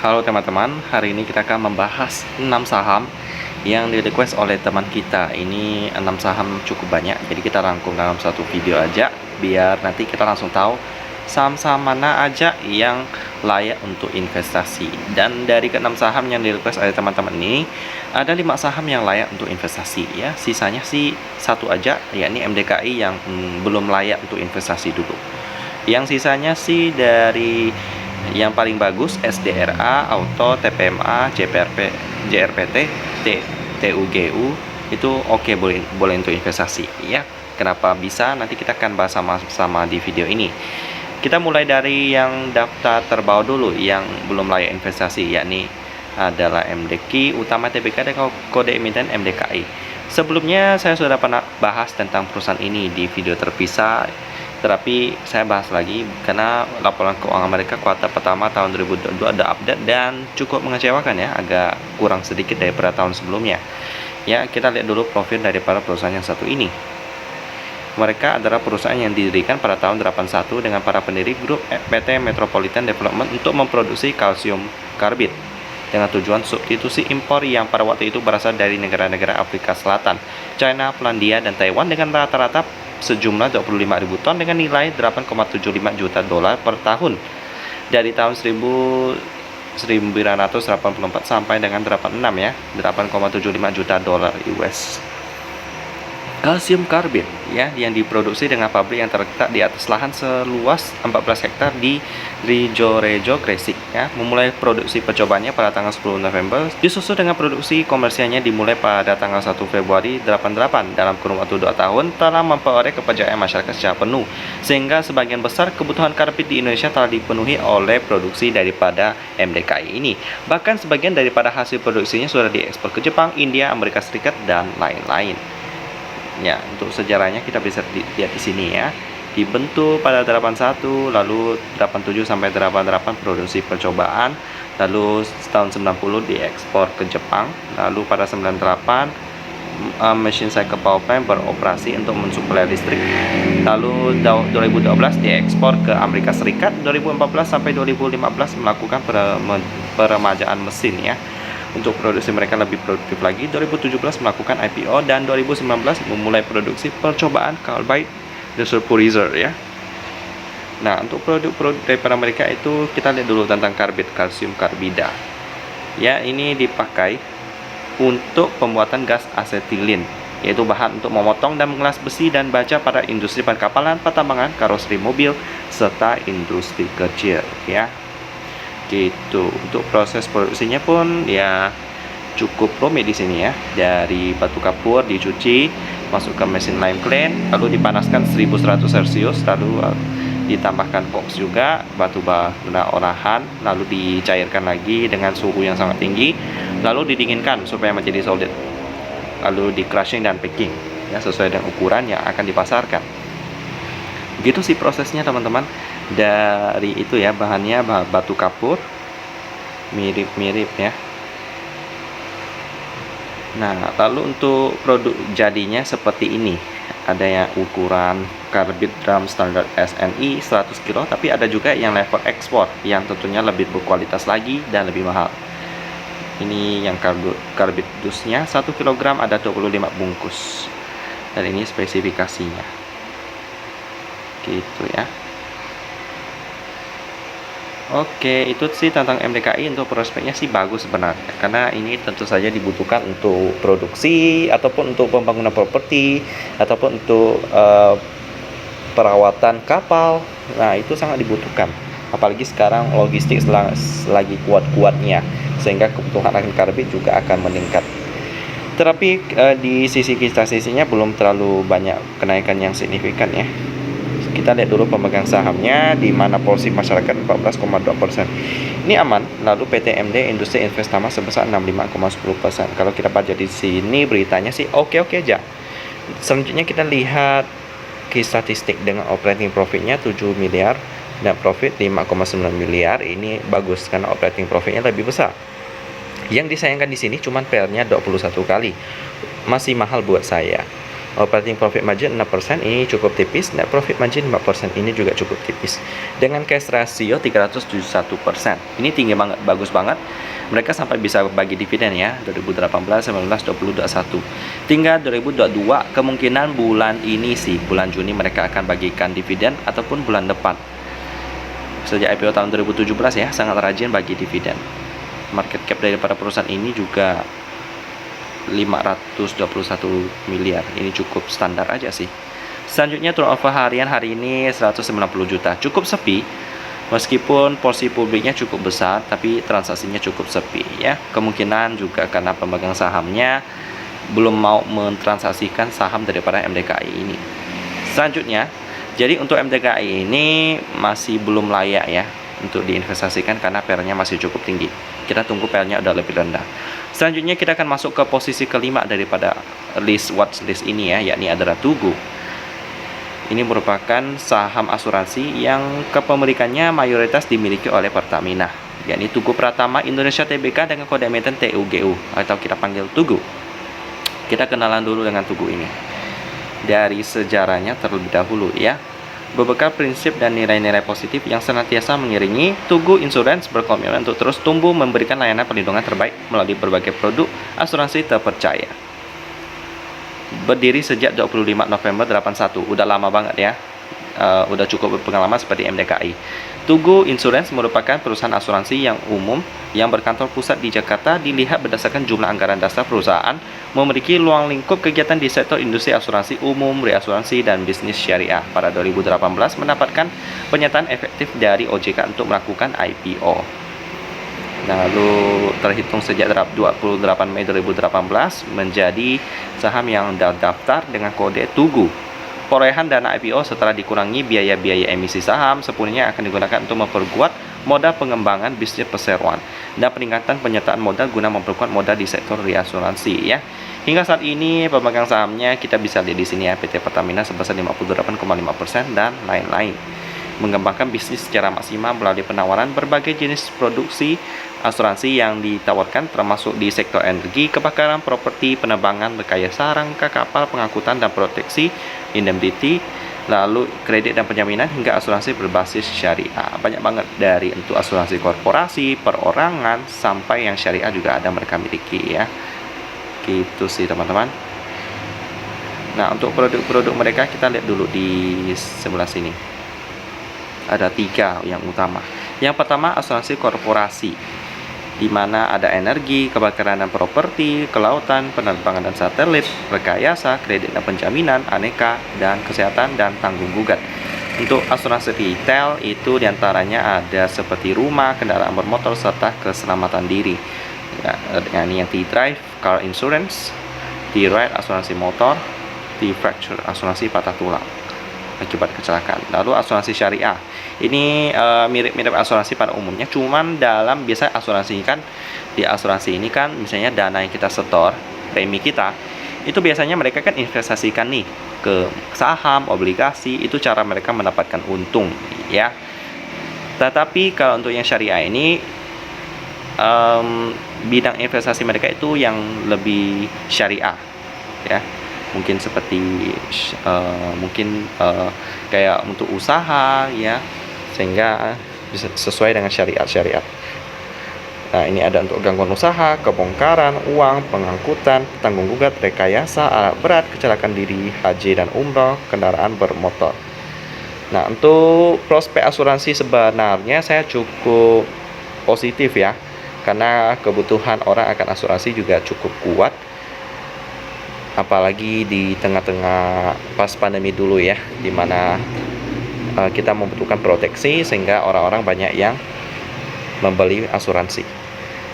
Halo teman-teman, hari ini kita akan membahas 6 saham yang di request oleh teman kita. Ini 6 saham cukup banyak, jadi kita rangkum dalam satu video aja biar nanti kita langsung tahu saham-saham mana aja yang layak untuk investasi. Dan dari ke-6 saham yang di request oleh teman-teman ini, ada 5 saham yang layak untuk investasi ya. Sisanya sih satu aja, yakni MDKI yang belum layak untuk investasi dulu. Yang sisanya sih dari yang paling bagus SDRA, Auto, TPMA, JRPT, TUGU itu oke, boleh untuk investasi ya. Kenapa bisa? Nanti kita akan bahas sama-sama di video ini. Kita mulai dari yang daftar terbawah dulu yang belum layak investasi, yakni adalah MDKI Utama Tbk dan kode emiten MDKI. Sebelumnya saya sudah pernah bahas tentang perusahaan ini di video terpisah, tetapi saya bahas lagi karena laporan keuangan mereka kuartal pertama tahun 2022 ada update dan cukup mengecewakan ya, agak kurang sedikit daripada tahun sebelumnya. Ya, kita lihat dulu profil daripada perusahaan yang satu ini. Mereka adalah perusahaan yang didirikan pada tahun 81 dengan para pendiri grup PT Metropolitan Development untuk memproduksi kalsium karbid dengan tujuan substitusi impor yang pada waktu itu berasal dari negara-negara Afrika Selatan, China, Polandia, dan Taiwan dengan rata-rata sejumlah 25.000 ton dengan nilai 8,75 juta dolar per tahun dari tahun 1984 sampai dengan 86 ya, 8,75 juta dolar US. Kalsium karbid ya, yang diproduksi dengan pabrik yang terletak di atas lahan seluas 14 hektar di Rijorejo, Gresik ya. Memulai produksi percobaannya pada tanggal 10 November, disusul dengan produksi komersialnya dimulai pada tanggal 1 Februari 88. Dalam kurun waktu 2 tahun telah memperoleh kepercayaan masyarakat secara penuh, sehingga sebagian besar kebutuhan karbid di Indonesia telah dipenuhi oleh produksi daripada MDKI ini. Bahkan sebagian daripada hasil produksinya sudah diekspor ke Jepang, India, Amerika Serikat, dan lain-lain. Ya, untuk sejarahnya kita bisa lihat di sini ya. Dibentuk pada 81, lalu 87 sampai 88 produksi percobaan, lalu tahun 90 diekspor ke Jepang, lalu pada 98 mesin cycle power plant beroperasi untuk mensuplai listrik. Lalu 2012 diekspor ke Amerika Serikat, 2014 sampai 2015 melakukan peremajaan mesin ya. Untuk produksi mereka lebih produktif lagi, 2017 melakukan IPO dan 2019 memulai produksi percobaan carbide desulfurizer ya. Nah, untuk produk-produk daripada mereka itu kita lihat dulu tentang karbid, kalsium karbida. Ya, ini dipakai untuk pembuatan gas asetilin, yaitu bahan untuk memotong dan mengelas besi dan baja pada industri perkapalan, pertambangan, karoseri mobil, serta industri kecil ya. Gitu. Untuk proses produksinya pun ya cukup rumit di sini ya. Dari batu kapur dicuci, masuk ke mesin lime kiln, lalu dipanaskan 1100 Celcius, lalu ditambahkan koks juga, batu bara olahan, lalu dicairkan lagi dengan suhu yang sangat tinggi, lalu didinginkan supaya menjadi solid, lalu di crushing dan packing ya, sesuai dengan ukuran yang akan dipasarkan. Gitu sih prosesnya teman-teman. Dari itu ya, bahannya batu kapur, mirip-mirip ya. Nah, lalu untuk produk jadinya seperti ini. Ada yang ukuran karbid drum standar SNI 100 kg, tapi ada juga yang level ekspor yang tentunya lebih berkualitas lagi dan lebih mahal. Ini yang karbid dusnya 1 kg ada 25 bungkus. Dan ini spesifikasinya. Gitu ya. Oke, itu sih tentang MDKI. Untuk prospeknya sih bagus sebenarnya, karena ini tentu saja dibutuhkan untuk produksi ataupun untuk pembangunan properti ataupun untuk perawatan kapal. Nah, itu sangat dibutuhkan, apalagi sekarang logistik lagi kuat-kuatnya, sehingga kebutuhan akan karbid juga akan meningkat. Tetapi di sisinya belum terlalu banyak kenaikan yang signifikan ya. Kita lihat dulu pemegang sahamnya, di mana porsi masyarakat 14,2%. Ini aman. Lalu PT MD Industri Investama sebesar 65,10%. Kalau kita baca di sini beritanya sih oke-oke aja. Selanjutnya kita lihat key statistik dengan operating profitnya 7 miliar dan profit 5,9 miliar. Ini bagus karena operating profitnya lebih besar. Yang disayangkan di sini cuma PL-nya 21 kali. Masih mahal buat saya. Operating profit margin 6%, ini cukup tipis. Net profit margin 5%, ini juga cukup tipis. Dengan cash ratio 371%. Ini tinggi banget, bagus banget. Mereka sampai bisa bagi dividen ya, 2018, 19, 20, 21. Tinggal 2022, kemungkinan bulan ini sih, bulan Juni mereka akan bagikan dividen ataupun bulan depan. Sejak IPO tahun 2017 ya, sangat rajin bagi dividen. Market cap daripada perusahaan ini juga 521 miliar. Ini cukup standar aja sih. Selanjutnya turnover harian hari ini 190 juta. Cukup sepi. Meskipun porsi publiknya cukup besar, tapi transaksinya cukup sepi ya. Kemungkinan juga karena pemegang sahamnya belum mau mentransaksikan saham daripada MDKI ini. Selanjutnya, jadi untuk MDKI ini masih belum layak ya untuk diinvestasikan karena PR-nya masih cukup tinggi. Kita tunggu PR-nya udah lebih rendah. Selanjutnya kita akan masuk ke posisi kelima daripada watch list ini ya, yakni adalah Tugu. Ini merupakan saham asuransi yang kepemilikannya mayoritas dimiliki oleh Pertamina, yakni Tugu Pratama Indonesia Tbk dengan kode emiten TUGU atau kita panggil Tugu. Kita kenalan dulu dengan Tugu ini dari sejarahnya terlebih dahulu ya. Berbekal prinsip dan nilai-nilai positif yang senantiasa mengiringi, Tugu Insurance berkomitmen untuk terus tumbuh memberikan layanan perlindungan terbaik melalui berbagai produk asuransi terpercaya. Berdiri sejak 25 November 81, udah lama banget ya, udah cukup berpengalaman seperti MDKI. Tugu Insurance merupakan perusahaan asuransi yang umum yang berkantor pusat di Jakarta. Dilihat berdasarkan jumlah anggaran dasar perusahaan, memiliki ruang lingkup kegiatan di sektor industri asuransi umum, reasuransi, dan bisnis syariah. Pada 2018 mendapatkan pernyataan efektif dari OJK untuk melakukan IPO. Lalu terhitung sejak 28 Mei 2018 menjadi saham yang terdaftar dengan kode Tugu. Perolehan dana IPO setelah dikurangi biaya-biaya emisi saham sepenuhnya akan digunakan untuk memperkuat modal pengembangan bisnis perseroan dan peningkatan penyertaan modal guna memperkuat modal di sektor reasuransi ya. Hingga saat ini pemegang sahamnya kita bisa lihat di sini ya, PT Pertamina sebesar 58,5% dan lain-lain. Mengembangkan bisnis secara maksimal melalui penawaran berbagai jenis produksi asuransi yang ditawarkan termasuk di sektor energi, kebakaran, properti, penerbangan, rekayasa, rangka kapal, pengangkutan dan proteksi, indemnity, lalu kredit dan penjaminan hingga asuransi berbasis syariah. Banyak banget dari untuk asuransi korporasi, perorangan sampai yang syariah juga ada mereka miliki ya. Gitu sih teman-teman. Nah, untuk produk-produk mereka kita lihat dulu di sebelah sini. Ada 3 yang utama. Yang pertama asuransi korporasi, di mana ada energi, kebakaran dan properti, kelautan, penerbangan dan satelit, rekayasa, kredit dan penjaminan, aneka, dan kesehatan dan tanggung gugat. Untuk asuransi retail itu diantaranya ada seperti rumah, kendaraan bermotor, serta keselamatan diri. Dengan yang T-Drive, car insurance, T-Ride, asuransi motor, T-Fracture, asuransi patah tulang akibat kecelakaan. Lalu asuransi syariah ini mirip-mirip asuransi pada umumnya, cuman dalam biasa asuransi kan, di asuransi ini kan misalnya dana yang kita setor, premi kita itu biasanya mereka kan investasikan nih ke saham, obligasi, itu cara mereka mendapatkan untung ya. Tetapi kalau untuk yang syariah ini bidang investasi mereka itu yang lebih syariah ya. Mungkin seperti kayak untuk usaha ya, sehingga bisa sesuai dengan syariat. Nah, ini ada untuk gangguan usaha, kebongkaran uang, pengangkutan, tanggung gugat, rekayasa, alat berat, kecelakaan diri, haji dan umroh, kendaraan bermotor. Nah, untuk prospek asuransi sebenarnya saya cukup positif ya, karena kebutuhan orang akan asuransi juga cukup kuat. Apalagi di tengah-tengah pas pandemi dulu ya, dimana kita membutuhkan proteksi sehingga orang-orang banyak yang membeli asuransi.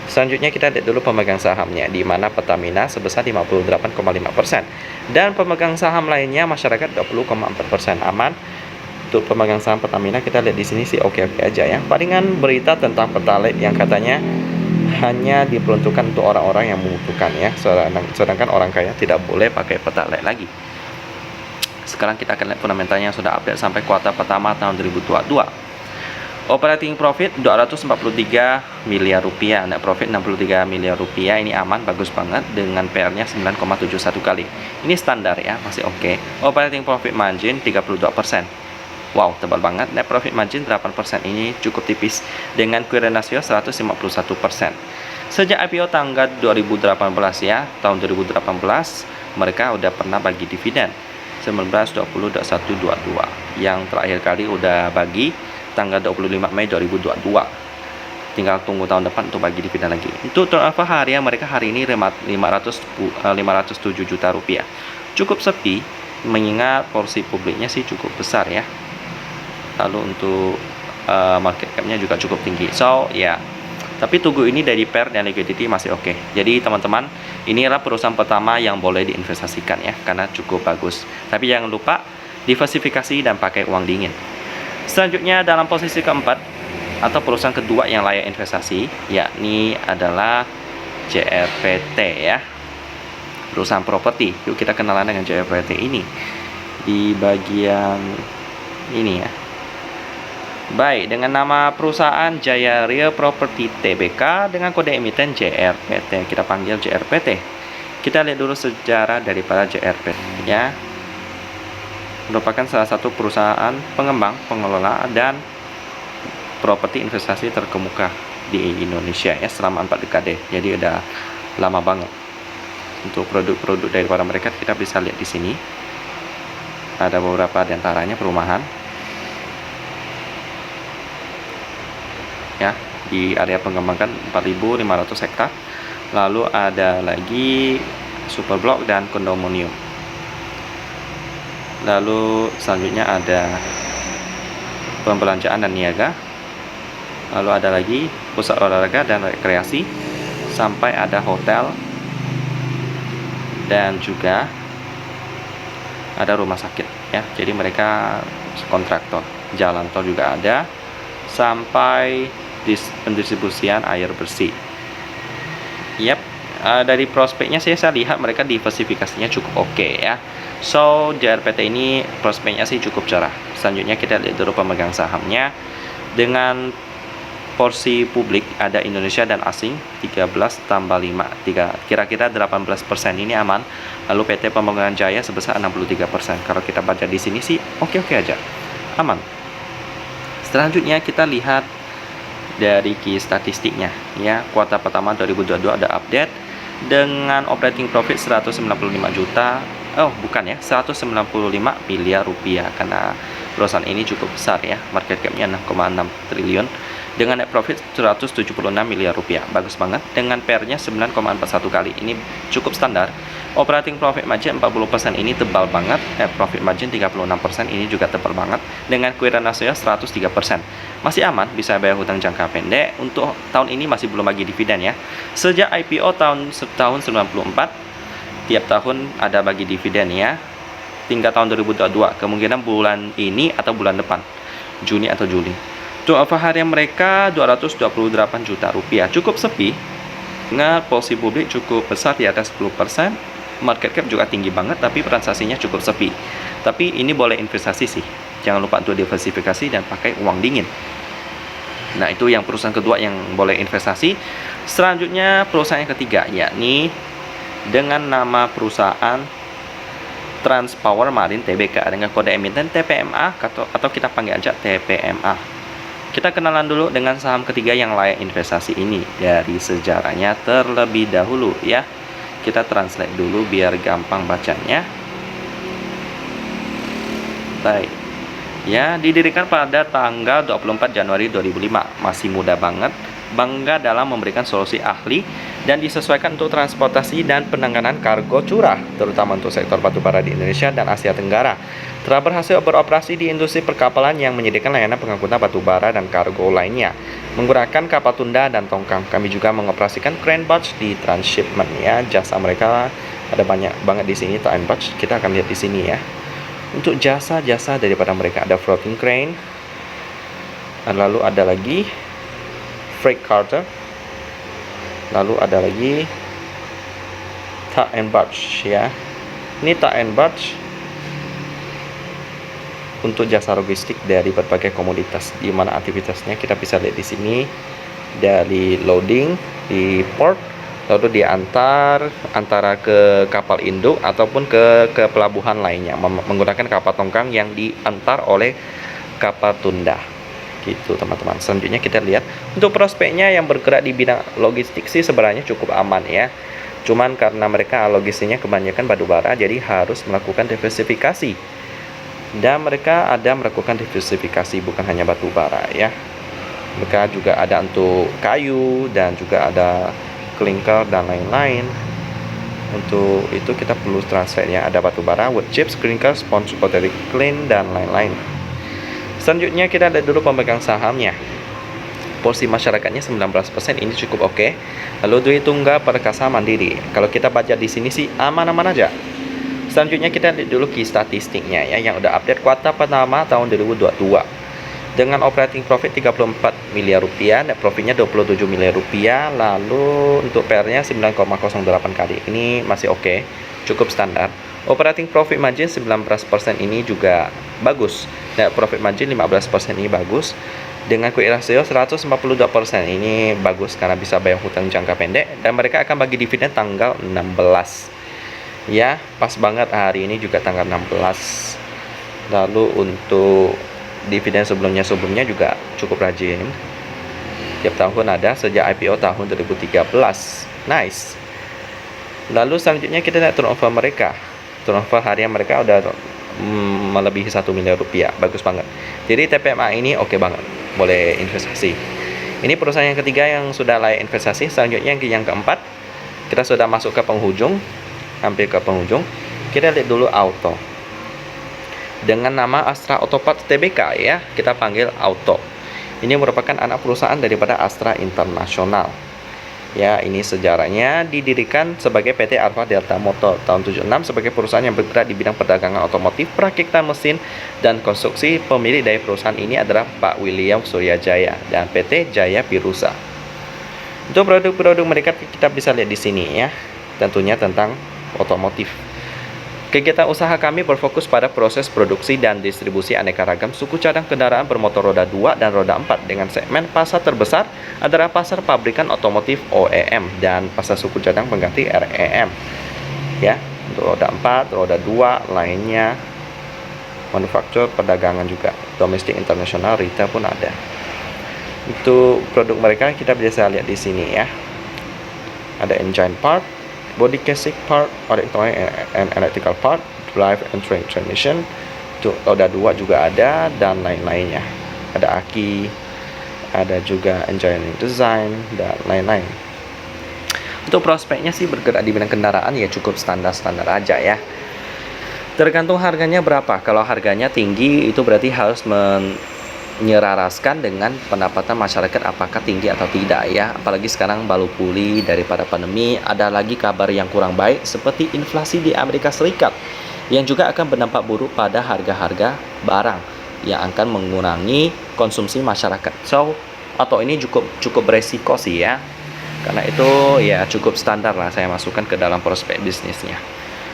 Selanjutnya kita lihat dulu pemegang sahamnya, di mana Pertamina sebesar 58,5% dan pemegang saham lainnya masyarakat 20,4%. Aman. Untuk pemegang saham Pertamina kita lihat di sini sih oke-oke aja ya. Palingan berita tentang Pertalite yang katanya hanya diperuntukkan untuk orang-orang yang membutuhkan ya, sedangkan orang kaya tidak boleh pakai Pertalite lagi. Sekarang kita akan lihat fundamentalnya yang sudah update sampai kuartal pertama tahun 2022. Operating profit 243 miliar rupiah, net profit 63 miliar rupiah. Ini aman, bagus banget dengan PR-nya 9,71 kali. Ini standar ya, masih oke. Operating profit margin 32%. Wow, tebal banget. Net profit margin 8%, ini cukup tipis dengan current ratio 151%. Sejak IPO tanggal 2018 ya, tahun 2018 mereka udah pernah bagi dividen 19, 20, 21, 22. Yang terakhir kali udah bagi tanggal 25 Mei 2022. Tinggal tunggu tahun depan untuk bagi dividen lagi. Untuk turnover harian mereka hari ini 507 juta rupiah. Cukup sepi mengingat porsi publiknya sih cukup besar ya. Lalu untuk market cap-nya juga cukup tinggi. So ya, tapi tunggu ini dari PER dan liquidity masih oke. Jadi teman-teman, inilah perusahaan pertama yang boleh diinvestasikan ya, karena cukup bagus. Tapi jangan lupa diversifikasi dan pakai uang dingin. Selanjutnya dalam posisi keempat atau perusahaan kedua yang layak investasi, yakni adalah JRPT ya, perusahaan properti. Yuk kita kenalan dengan JRPT ini di bagian ini ya. Baik, dengan nama perusahaan Jaya Real Property Tbk dengan kode emiten JRPT. Kita panggil JRPT. Kita lihat dulu sejarah daripada JRPT ya. Merupakan salah satu perusahaan pengembang, pengelola, dan properti investasi terkemuka di Indonesia ya selama 4 dekade. Jadi udah lama banget. Untuk produk-produk daripada mereka kita bisa lihat di sini. Ada beberapa di antaranya perumahan. Ya, di area pengembangan 4.500 hektar. Lalu ada lagi superblok dan kondominium. Lalu selanjutnya ada pembelanjaan dan niaga. Lalu ada lagi pusat olahraga dan rekreasi, sampai ada hotel dan juga ada rumah sakit ya. Jadi mereka kontraktor. Jalan tol juga ada, sampai pendistribusian air bersih. Yap, dari prospeknya saya lihat mereka diversifikasinya cukup oke ya. So JRPT ini prospeknya sih cukup cerah. Selanjutnya kita lihat dulu pemegang sahamnya. Dengan porsi publik ada Indonesia dan asing 13 tambah 5, kira-kira 18%, ini aman. Lalu PT Pembangunan Jaya sebesar 63%. Kalau kita baca di sini sih oke-oke aja, aman. Selanjutnya kita lihat dari key statistiknya ya. Kuartal pertama 2022 ada update dengan operating profit 195 juta. Oh bukan ya, 195 miliar rupiah, karena perusahaan ini cukup besar ya, market cap-nya 6,6 triliun dengan net profit 176 miliar rupiah. Bagus banget dengan PR-nya 9,41 kali. Ini cukup standar. Operating profit margin 40%, ini tebal banget. Net profit margin 36%, ini juga tebal banget dengan current ratio 103%. Masih aman, bisa bayar hutang jangka pendek. Untuk tahun ini masih belum bagi dividen ya. Sejak IPO tahun 94, tiap tahun ada bagi dividen ya. Tinggal tahun 2022, kemungkinan bulan ini atau bulan depan, Juni atau Juli. Turnover harian mereka 228 juta rupiah. Cukup sepi. Ingat, porsi publik cukup besar, di atas 10%. Market cap juga tinggi banget, tapi transaksinya cukup sepi. Tapi ini boleh investasi sih. Jangan lupa untuk diversifikasi dan pakai uang dingin. Nah, itu yang perusahaan kedua yang boleh investasi. Selanjutnya perusahaan yang ketiga, yakni dengan nama perusahaan Transpower Marine Tbk dengan kode emiten TPMA atau kita panggil aja TPMA. Kita kenalan dulu dengan saham ketiga yang layak investasi ini dari sejarahnya terlebih dahulu ya. Kita translate dulu biar gampang bacanya. Baik. Ya, didirikan pada tanggal 24 Januari 2005. Masih muda banget. Bangga dalam memberikan solusi ahli dan disesuaikan untuk transportasi dan penanganan kargo curah, terutama untuk sektor batubara di Indonesia dan Asia Tenggara. Telah berhasil beroperasi di industri perkapalan yang menyediakan layanan pengangkutan batubara dan kargo lainnya, menggunakan kapal tunda dan tongkang. Kami juga mengoperasikan crane barge di transshipment ya. Jasa mereka ada banyak banget di sini. Crane barge kita akan lihat di sini ya. Untuk jasa-jasa daripada mereka ada floating crane, lalu ada lagi freight carter, lalu ada lagi tug and barge ya. Ini tug and barge untuk jasa logistik dari berbagai komoditas, di mana aktivitasnya kita bisa lihat di sini, dari loading di port, lalu diantar antara ke kapal induk ataupun ke pelabuhan lainnya menggunakan kapal tongkang yang diantar oleh kapal tunda. Gitu teman-teman. Selanjutnya kita lihat untuk prospeknya yang bergerak di bidang logistik sih sebenarnya cukup aman ya. Cuman karena mereka logistiknya kebanyakan batu bara, jadi harus melakukan diversifikasi. Dan mereka ada melakukan diversifikasi bukan hanya batu bara ya. Mereka juga ada untuk kayu dan juga ada clinker dan lain-lain. Untuk itu kita perlu transfer ya, ada batu bara, wood chips, clinker, sponge, pottery clean dan lain-lain. Selanjutnya kita lihat dulu pemegang sahamnya. Porsi masyarakatnya 19%, ini cukup oke. Lalu duit tunggal perkasa mandiri. Kalau kita baca di sini sih aman-aman aja. Selanjutnya kita lihat dulu key statistiknya ya, yang udah update kuartal pertama tahun 2022. Dengan operating profit 34 miliar rupiah, net profitnya 27 miliar rupiah, lalu untuk PR-nya 9,08 kali. Ini masih oke, cukup standar. Operating profit margin 19% ini juga bagus. Net profit margin 15% ini bagus. Dengan quick ratio 152% ini bagus karena bisa bayar hutang jangka pendek, dan mereka akan bagi dividen tanggal 16. Ya, pas banget hari ini juga tanggal 16. Lalu untuk dividen sebelumnya juga cukup rajin. Tiap tahun ada sejak IPO tahun 2013. Nice. Lalu selanjutnya kita lihat turnover mereka. Turnover harian mereka udah melebihi 1 miliar rupiah. Bagus banget. Jadi TPMA ini oke banget. Boleh investasi. Ini perusahaan yang ketiga yang sudah layak investasi. Selanjutnya yang keempat, kita sudah masuk ke penghujung. Hampir ke penghujung. Kita lihat dulu Auto. Dengan nama Astra Autoparts Tbk ya, kita panggil Auto. Ini merupakan anak perusahaan daripada Astra International. Ya, ini sejarahnya didirikan sebagai PT Alfa Delta Motor tahun 76 sebagai perusahaan yang bergerak di bidang perdagangan otomotif, perakitan mesin, dan konstruksi. Pemilik dari perusahaan ini adalah Pak William Suryajaya dan PT Jaya Pirusa. Untuk produk-produk mereka kita bisa lihat di sini ya, tentunya tentang otomotif. Kegiatan usaha kami berfokus pada proses produksi dan distribusi aneka ragam suku cadang kendaraan bermotor roda 2 dan roda 4 dengan segmen pasar terbesar adalah pasar pabrikan otomotif OEM dan pasar suku cadang pengganti REM. Ya, untuk roda 4, roda 2 lainnya manufaktur, perdagangan juga, domestik, internasional, retail pun ada. Untuk produk mereka kita bisa lihat di sini ya. Ada engine part, body casing part, electronic and electrical part, drive and transmission. Untuk roda 2 juga ada dan lain-lainnya. Ada aki, ada juga engineering design dan lain-lain. Untuk prospeknya sih bergerak di bidang kendaraan ya cukup standar-standar aja ya. Tergantung harganya berapa. Kalau harganya tinggi itu berarti harus menyelaraskan dengan pendapatan masyarakat apakah tinggi atau tidak ya. Apalagi sekarang baru pulih daripada pandemi, ada lagi kabar yang kurang baik seperti inflasi di Amerika Serikat yang juga akan berdampak buruk pada harga-harga barang yang akan mengurangi konsumsi masyarakat. So, atau ini cukup beresiko sih ya. Karena itu ya cukup standar lah saya masukkan ke dalam prospek bisnisnya.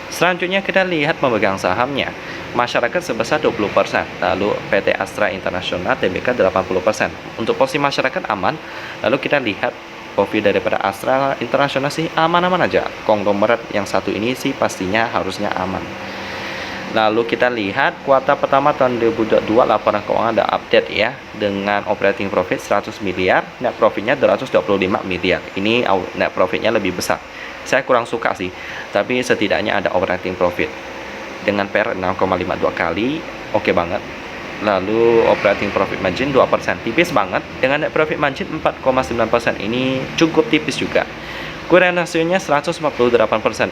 Selanjutnya kita lihat pemegang sahamnya. Masyarakat sebesar 20%, lalu PT Astra International Tbk 80%. Untuk posisi masyarakat aman, lalu kita lihat profil daripada Astra International sih aman-aman aja. Konglomerat yang satu ini sih pastinya harusnya aman. Lalu kita lihat kuartal pertama tahun 2022 laporan keuangan ada update ya, dengan operating profit 100 miliar, net profitnya 225 miliar. Ini net profitnya lebih besar. Saya kurang suka sih, tapi setidaknya ada operating profit. Dengan PER 6,52 kali, oke banget. Lalu operating profit margin 2%, tipis banget. Dengan net profit margin 4,9%, ini cukup tipis juga. Current ratio-nya 148%.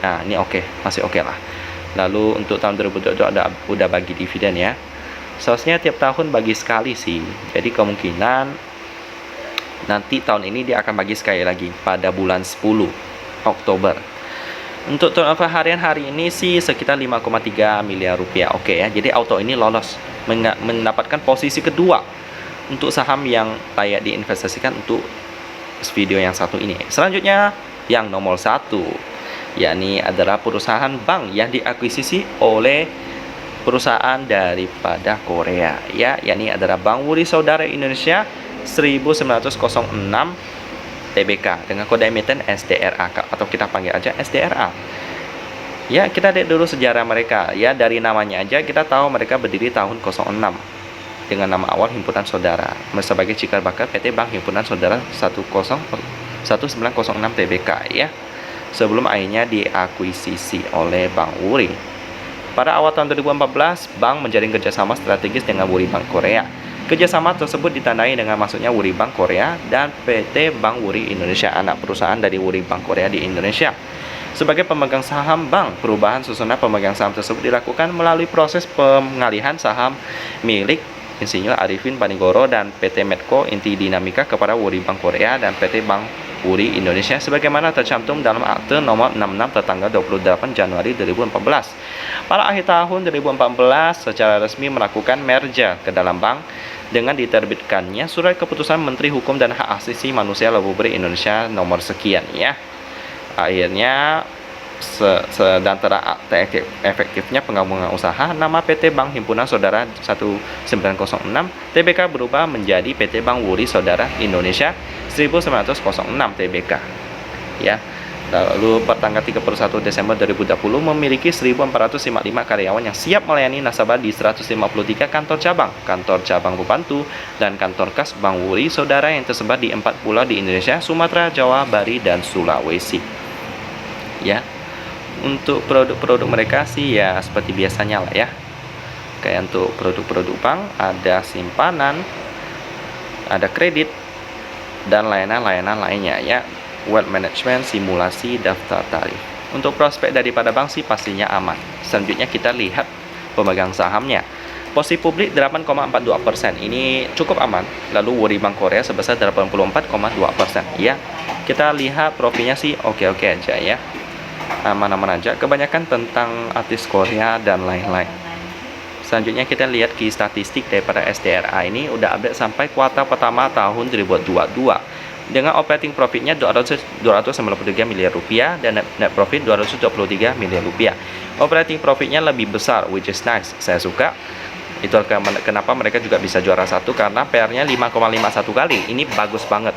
Nah, ini oke, masih oke lah. Lalu untuk tahun 2022 udah bagi dividen ya. Seharusnya tiap tahun bagi sekali sih. Jadi kemungkinan nanti tahun ini dia akan bagi sekali lagi pada bulan 10 Oktober. Untuk turnover harian hari ini sih sekitar 5,3 miliar rupiah. Oke ya. Jadi Auto ini lolos mendapatkan posisi kedua untuk saham yang layak diinvestasikan untuk video yang satu ini. Selanjutnya yang nomor 1, yakni adalah perusahaan bank yang diakuisisi oleh perusahaan daripada Korea, ya, yakni adalah Bank Wuri Saudara Indonesia 1906 TBK dengan kode emiten SDRA, atau kita panggil aja SDRA. Ya, kita lihat dulu sejarah mereka. Ya, dari namanya aja kita tahu mereka berdiri tahun 06 dengan nama awal Himpunan Saudara sebagai cikal bakal PT Bank Himpunan Saudara 1906 TBK, ya, sebelum akhirnya diakuisisi oleh Bank Wuri. Pada awal tahun 2014, Bank menjalin kerjasama strategis dengan Wuri Bank Korea. Kerjasama tersebut ditandai dengan masuknya Wuri Bank Korea dan PT Bank Wuri Indonesia, anak perusahaan dari Wuri Bank Korea di Indonesia. Sebagai pemegang saham bank, perubahan susunan pemegang saham tersebut dilakukan melalui proses pengalihan saham milik Insinyur Arifin Panigoro dan PT Medco Inti Dinamika kepada Wuri Bank Korea dan PT Bank Wuri Indonesia sebagaimana tercantum dalam akte nomor 66 tertanggal 28 Januari 2014. Pada akhir tahun 2014 secara resmi melakukan merger ke dalam bank dengan diterbitkannya surat keputusan Menteri Hukum dan Hak Asasi Manusia Republik Indonesia nomor sekian, ya. Akhirnya dan akte efektifnya penggabungan usaha, nama PT Bank Himpunan Saudara 1906 TBK berubah menjadi PT Bank Wuri Saudara Indonesia 1906 TBK, ya. Lalu pertanggal 31 Desember 2020 memiliki 1455 karyawan yang siap melayani nasabah di 153 kantor cabang pembantu dan kantor kas Bank Wuri Saudara yang tersebar di 4 pulau di Indonesia, Sumatera, Jawa, Bali, dan Sulawesi, ya. Untuk produk-produk mereka sih ya seperti biasanya lah, ya. Kayak untuk produk-produk bank ada simpanan, ada kredit, dan layanan-layanan lainnya, ya. Wealth management, simulasi, daftar tarif. Untuk prospek daripada bank sih pastinya aman. Selanjutnya kita lihat pemegang sahamnya. Posisi publik 8,42%, ini cukup aman. Lalu Wuri Bank Korea sebesar 84,2%, ya. Kita lihat profilnya sih oke-oke aja, ya. Aman-aman aja, kebanyakan tentang artis Korea dan lain-lain. Selanjutnya kita lihat key statistik daripada SDRA ini udah update sampai kuartal pertama tahun 2022 dengan operating profitnya 293 miliar rupiah dan net profit 223 miliar rupiah. Operating profitnya lebih besar, which is nice, saya suka. Itu kenapa mereka juga bisa juara satu, karena PR-nya 5,51 kali. Ini bagus banget,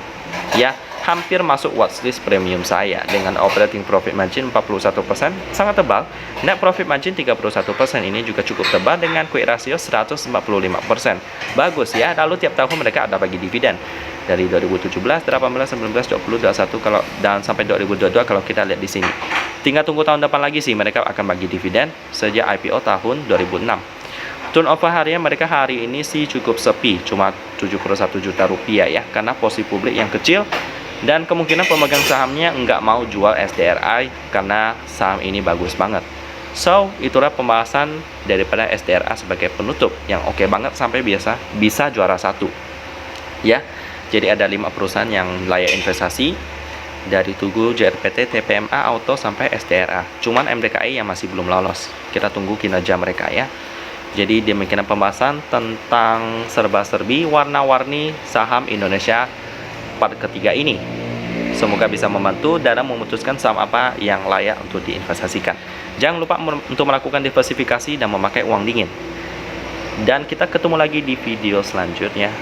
ya. Hampir masuk watchlist premium saya dengan operating profit margin 41%, sangat tebal. Net profit margin 31%, ini juga cukup tebal dengan quick ratio 145%. Bagus, ya. Lalu tiap tahun mereka ada bagi dividen dari 2017, 18, 19, 20, 21 dan sampai 2022 kalau kita lihat di sini. Tinggal tunggu tahun depan lagi sih mereka akan bagi dividen sejak IPO tahun 2006. Turnover harian mereka hari ini sih cukup sepi, cuma 71 juta rupiah, ya, karena posisi publik yang kecil dan kemungkinan pemegang sahamnya nggak mau jual SDRA karena saham ini bagus banget. So, itulah pembahasan daripada SDRA sebagai penutup yang oke banget sampai bisa juara satu, ya. Jadi ada 5 perusahaan yang layak investasi dari Tugu, JRPT, TPMA, Auto sampai SDRA. Cuman MDKI yang masih belum lolos. Kita tunggu kinerja mereka, ya. Jadi demikian pembahasan tentang serba-serbi warna-warni saham Indonesia part ketiga ini. Semoga bisa membantu dalam memutuskan saham apa yang layak untuk diinvestasikan. Jangan lupa untuk melakukan diversifikasi dan memakai uang dingin. Dan kita ketemu lagi di video selanjutnya.